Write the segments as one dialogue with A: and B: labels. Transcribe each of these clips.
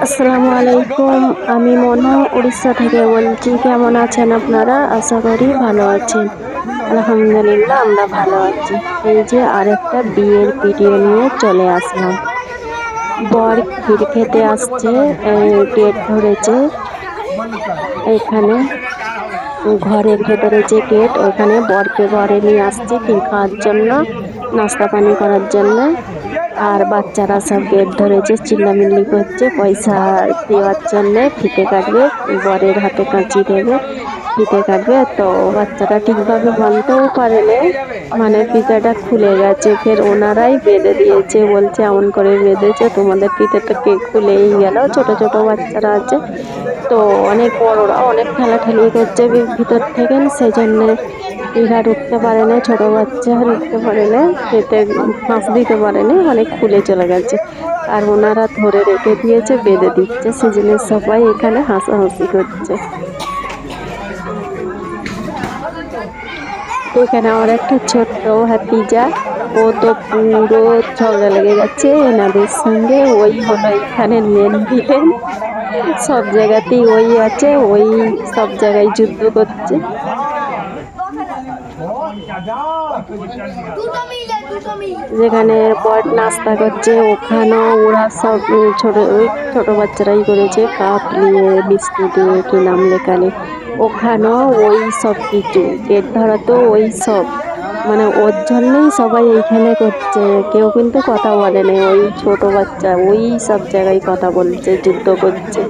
A: আসসালামু আলাইকুম। আমি মনো উড়িষ্যা থেকে বলছি। কেমন আছেন আপনারা? আশা করি ভালো আছেন। আলহামদুলিল্লাহ আমরা ভালো আছি। এই যে আরেকটা বিয়ের ভিডিও নিয়ে চলে আসলাম। বর ক্ষীর খেতে আসছে, গেট ধরেছে এখানে। ঘরের ভেতরে যে গেট, ওখানে বরকে ঘরে নিয়ে আসছে ক্ষীর খাওয়ার জন্য, নাস্তা পানি করার জন্য। আর বাচ্চারা সব গেট ধরেছে, চিল্লামিল্লি করছে পয়সা দেওয়ার জন্য। ফিতে কাটবে, বরের হাতে কাঁচি দেবে, ফিতে কাটবে। তো বাচ্চাটা ঠিকভাবে বানতেও পারেনি, মানে ফিতেটা খুলে গেছে। ফের ওনারাই বেঁধে দিয়েছে, বলছে এমন করে বেঁধেছে তোমাদের ফিতেটা কে খুলেই গেল। ছোট ছোট বাচ্চারা আছে, তো অনেক বড়রা অনেক ঠেলাঠেলি করছে ভিতর থেকে, সেই জন্যে এরা ঢুকতে পারে না, ছোট বাচ্চা ঢুকতে পারে না, খেতে ফাঁস দিতে পারেনি, অনেক খুলে চলে গেছে। আর ওনারা ধরে রেখে দিয়েছে, বেঁধে দিচ্ছে, সেজন্য সবাই এখানে হাসাহাসি করছে। এখানে আমার একটা ছোট্ট ভাতিজা, ও তো পুরো ঝগড়া লেগে যাচ্ছে এনাদের সঙ্গে। ওই হলো এখানে মেন ভিলেন, সব জায়গাতেই ওই আছে, ওই সব জায়গায় যুদ্ধ করছে। যেখানে বর নাস্তা করছে, ওখানেও ওরা সব ছোট বাচ্চারাই করেছে, কাপ নিয়ে বিস্কুট দিয়ে কি নাম লেখালে, ওখানেও ওই সব কিছু গেট ধরা, তো ওই সব মানে ওর জন্যই সবাই এইখানে করছে। কেউ কিন্তু কথা বলে না, ওই ছোট বাচ্চা ওই সব জায়গায় কথা বলছে, যুদ্ধ করছে।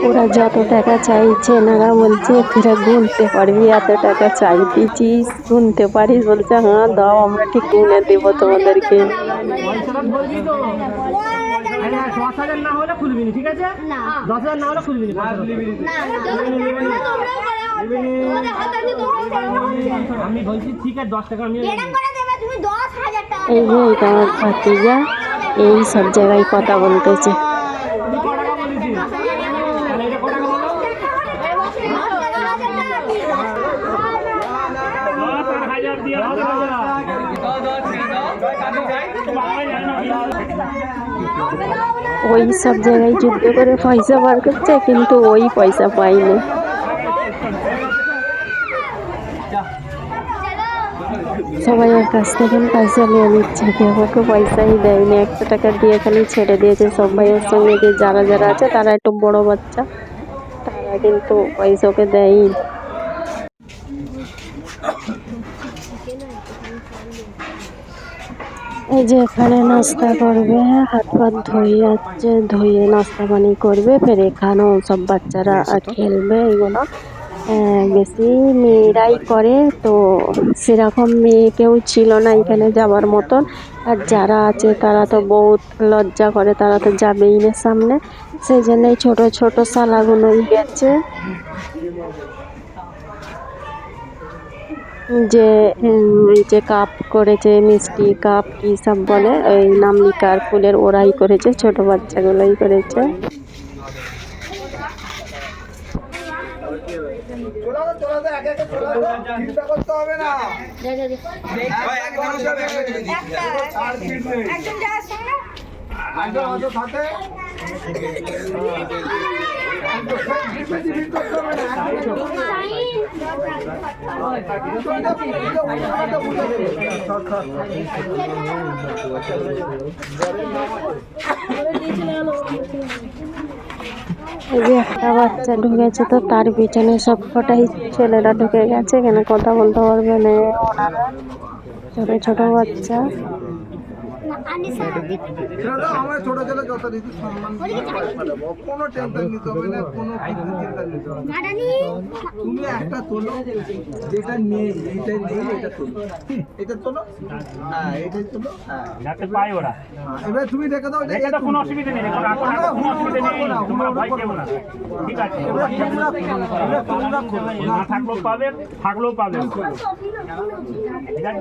A: ওরা যত টাকা চাইছে, এনারা বলছে ফিরে গুনতে পারবি, এত টাকা চাইতেছিস, গুনতে পারিস? বলছে হ্যাঁ দাও, আমরা ঠিক গুনে দেবো তোমাদেরকে। এই যে এটা আমার ভাতিজা, এই সব জায়গায় কথা বলতেছে। ওই সব জায়গায় যুদ্ধ করে পয়সা বার করছে, কিন্তু ওই পয়সা পাইনি। সবাইয়ের কাছ থেকে পয়সা নিয়ে নিচ্ছে, কেউ কাউকে পয়সাই দেয়নি, 100 টাকা দিয়ে খালি ছেড়ে দিয়েছে। সবাইয়ের সঙ্গে যে যারা যারা আছে, তারা একটু বড় বাচ্চা, তারা কিন্তু পয়সাকে দেয়ই। এই যে এখানে নাস্তা করবে, হাত পাত ধুয়ে যাচ্ছে, ধুয়ে নাস্তা পানি করবে। ফের এখানেও সব বাচ্চারা খেলবে। এগুলো বেশি মেয়েরাই করে, তো সেরকম মেয়ে কেউ ছিল না এখানে যাবার মতন। আর যারা আছে তারা তো বহুত লজ্জা করে, তারা তো যাবেই না সামনে, সেই জন্যই ছোট ছোট শালাগুলোই গেছে। যে যে কাপ করেছে, মিষ্টি কাপ কি সব বলে, এই নাম লিখার ফুলের, ওরাই করেছে, ছোট বাচ্চাগুলোই করেছে। এই যে একটা বাচ্চা ঢুকেছে, তো তার পিছনে সবকটাই ছেলেরা ঢুকে গেছে, এখানে কথা বলতে পারবে না ওনারা, ছোট ছোট বাচ্চা।
B: আমরা ছোট ছেলে যথারীতি সম্মান কোনো টেনশন নিতে হবে না, কোনো চিন্তা নিতে হবে না। তুমি একটা তোলো, যেটা নেই এইটাই নেই, এটা তোলো, এটা তোলো, হ্যাঁ এটাই তোলো, হ্যাঁ যাতে পায় ওরা। এবার তুমি রেখে দাও, এটা কোনো অসুবিধা নেই, কোনো অসুবিধা নেই, তোমরা ভয় পেও না, ঠিক আছে? এবার তোমরা না থাকলেও পাবে, থাকলেও পাবে।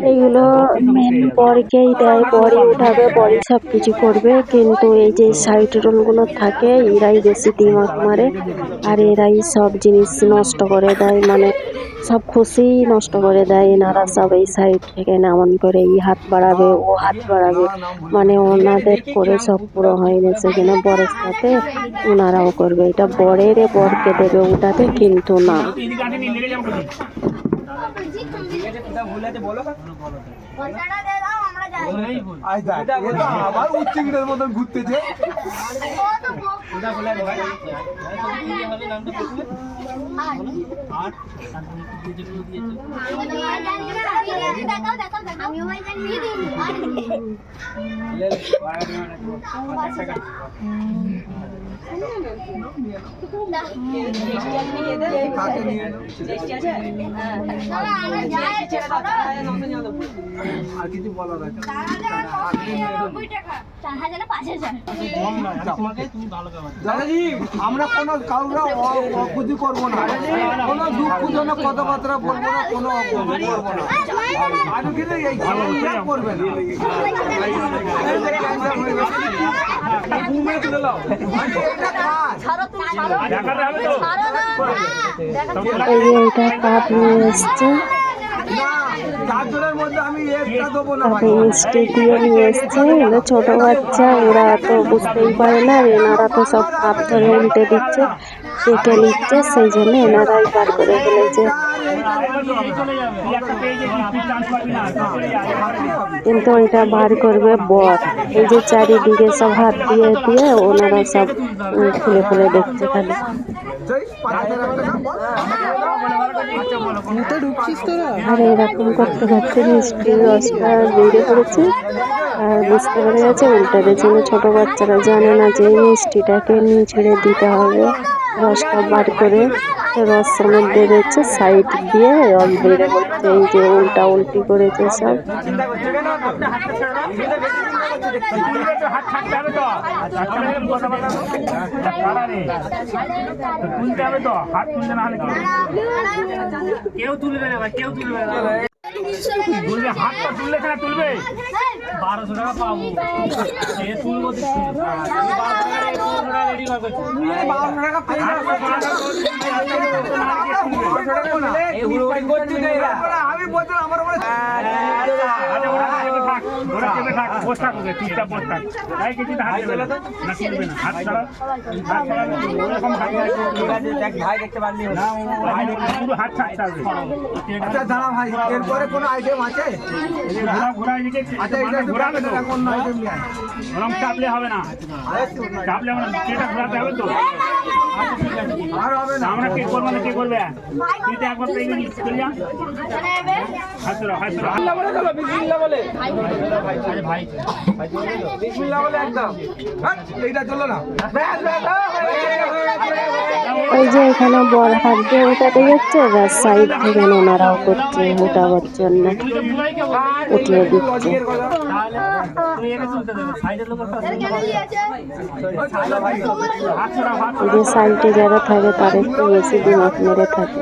A: এইগুলো মেন বরকেই দেয়, বরই উঠায় ভাবে বড়ি সব কিছু করবে, কিন্তু এই যে সাইড রোলগুলো থাকে এরাই বেশি দিমাগ মারে আর এরাই সব জিনিস নষ্ট করে দেয়, মানে সব খুশি নষ্ট করে দেয়। এনারা সব এই সাইড থেকে এমন করে এই হাত বাড়াবে ও হাত বাড়াবে, মানে ওনাদের করে সব পুরো হয়নি। সেখানে বরের সাথে ওনারাও করবে, এটা বরের বরকে দেবে উঠাতে, কিন্তু না।
B: আবার উচ্চিংড়ের মতন ঘুরতেছে। আর কিছু বলার আছে? দাদাজি, আমরা কোনো কাউরা অকুতি করবো না, কোনো দুঃখজনক কথাবার্তা বলবো না, কোনো অকুতি করবো না। আর কিন্তু এই করবে না।
A: এই যে এটা কাপ নিয়ে এসছে, তারপরে মিষ্টি দিয়ে নিয়ে এসছে। এরা ছোট বাচ্চা, ওরা তো বুঝতেই পারে না, এনারা তো সব কাপ ধরে উল্টে দিচ্ছে, কেটে নিচ্ছে, সেই জন্য এনারাই বার করে ফেলেছে। কিন্তু এটা বার করবে বর। এই যে চারিদিকে সব হাত দিয়ে দিয়ে ওনারা সব খুলে খুলে দেখছে খালি। আর এরকম করতে করতে মিষ্টির রসটা বেরিয়ে পড়েছে আর বুঝতে পেরে গেছে উল্টাতে ছিল। ছোট বাচ্চারা জানে না যে মিষ্টিটাকে নিচড়ে দিতে হবে, রসটা বার করে রসের মধ্যে দিচ্ছে, সাইড দিয়ে রস বেড়ে পড়ছে। এই যে উল্টা উল্টি করেছে সব।
C: কেউ তুলবে না ভাই, কেউ তুলবে না। তুলবে, হাতটা তুললে এখানে তুলবে 1200 টাকা পাবো। এ তুলবো 1200 টাকা রেডি করবে। 1200 টাকা পেয়ে এই হুড়োহুড়ি করতে দেই না।
B: আমি বলছিলাম আমার উপরে
C: ওরা কেটে থাক, বসে থাক, তিনটা বসে থাক। তাই কিছু হাত দেবে না, না তুলবে না, হাত ছাড়া, হাত ছাড়া ওরকম ভাই দেখ, ভাই দেখতে পারলি না, ভাই শুধু হাত ছাড়বে।
B: আচ্ছা দাঁড়া ভাই, এরপরে কোনো আইটেম আছে?
C: ঘোরা এদিকে,
B: আচ্ছা এটা
C: ঘোরাবে তো,
B: কোন আইটেম নিয়ে আয়?
C: ওরকম চাপলে হবে না, চাপলে হবে না, এটা ঘোরাতে হবে তো।
B: আর হবে না।
C: আমরা কে করবো না, কে করবে? তুই তো একবার পেয়ে গেছিস, চলে যা। হাসরা হাসরা
B: বিসমিল্লাহ বলে চলো, বিসমিল্লাহ বলে।
C: আরে ভাই,
B: বিসমিল্লাহ বলে একদম। এইটা চলো না।
A: ওই যে এখানে বর হাত দিয়ে উঠাতে যাচ্ছে, এবার সাইড থেকে ওনারাও করছে উঠাবার জন্য, উঠিয়ে দিচ্ছে।
C: তুই এনে তুলতে দেবে, সাইডের লোক
A: এই যে সাইডে যারা থাকে তার একটু বেশি দিমাগ মেরে থাকে।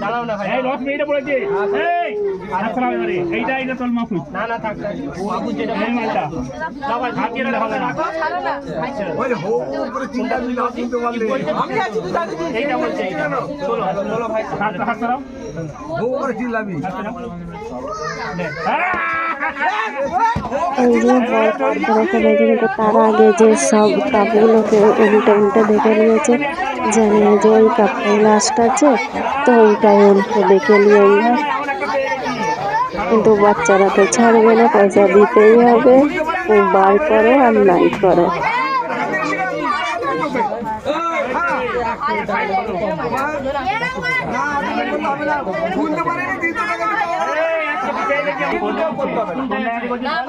C: দাঁড়াও না ভাই, এই রস মেয়েটা পড়েছে, এই হাসরা এবারে, এইটা এইটা তোল মাফু, না না থাক, বাবু যেটা এই মালটা না ভাই, ভাগ দিয়ে হবে না,
B: ওই হো উপরে চিন্তা দিলে আপনি তো বললে আমি আছি তো জানি।
C: এইটা বলছে, এইটা চলো চলো ভাই, হাসরা
B: হো উপরে চিল্লাবি।
A: এই যে বর করে ফেলেছে, কিন্তু তার আগে যে সব কাপগুলোকে উল্টে উল্টে দেখে নিয়েছে, জানে যে ওই কাপটাই লাস্ট আছে, তো ওইটাই উল্টে দেখে নিয়ে। কিন্তু বাচ্চারা তো ছাড়বে না, পয়সা দিতেই হবে, বার করো আর নাই করো।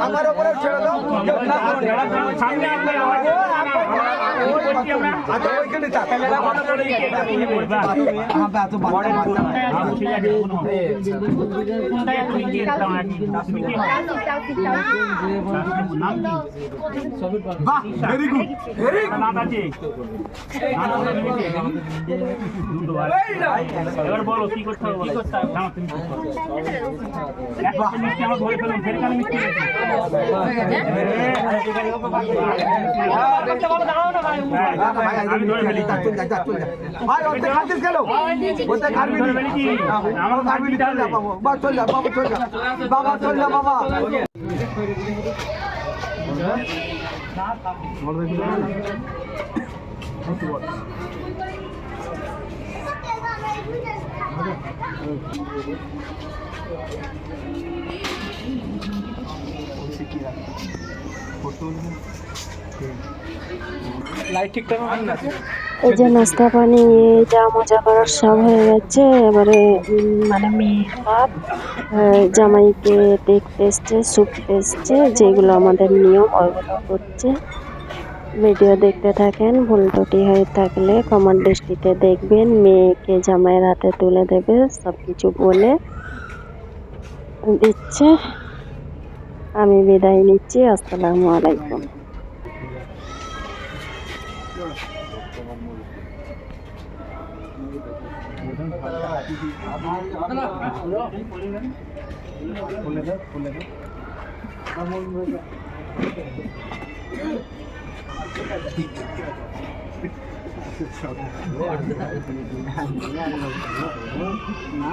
B: আমার উপরে ছেড়ে দাও। আচ্ছা ওইখানে থাক। বাহ, ভেরি গুড, ভেরি
C: এবার বলো কি করতে হবে,
B: বাহ,
C: মিষ্টি আমার ধরে ফেলুন ফেরকালে মিষ্টি গেছে আমি ধরে ফেলি
B: ভাই ওতে খাচ্ছিস কেন ওতে খাবি
C: আমার
B: খাবি চল যা বাবা চল যা বাবা চল যা বাবা চল যা বাবা
A: এই যে নাস্তা পানি যা মজা করার সব হয়ে গেছে। এবারে মানে মেয়ের বাপ জামাইকে দেখতে এসছে, শুকতে এসছে, যেগুলো আমাদের নিয়ম ওইগুলো করছে। ভিডিও দেখতে থাকেন, ভুল ত্রুটি হয়ে থাকলে কমার দৃষ্টিতে দেখবেন। মেয়েকে জামাইয়ের হাতে তুলে দেবে, সব কিছু বলে দিচ্ছে। আমি বিদায় নিচ্ছি, আসসালামু আলাইকুম।
B: না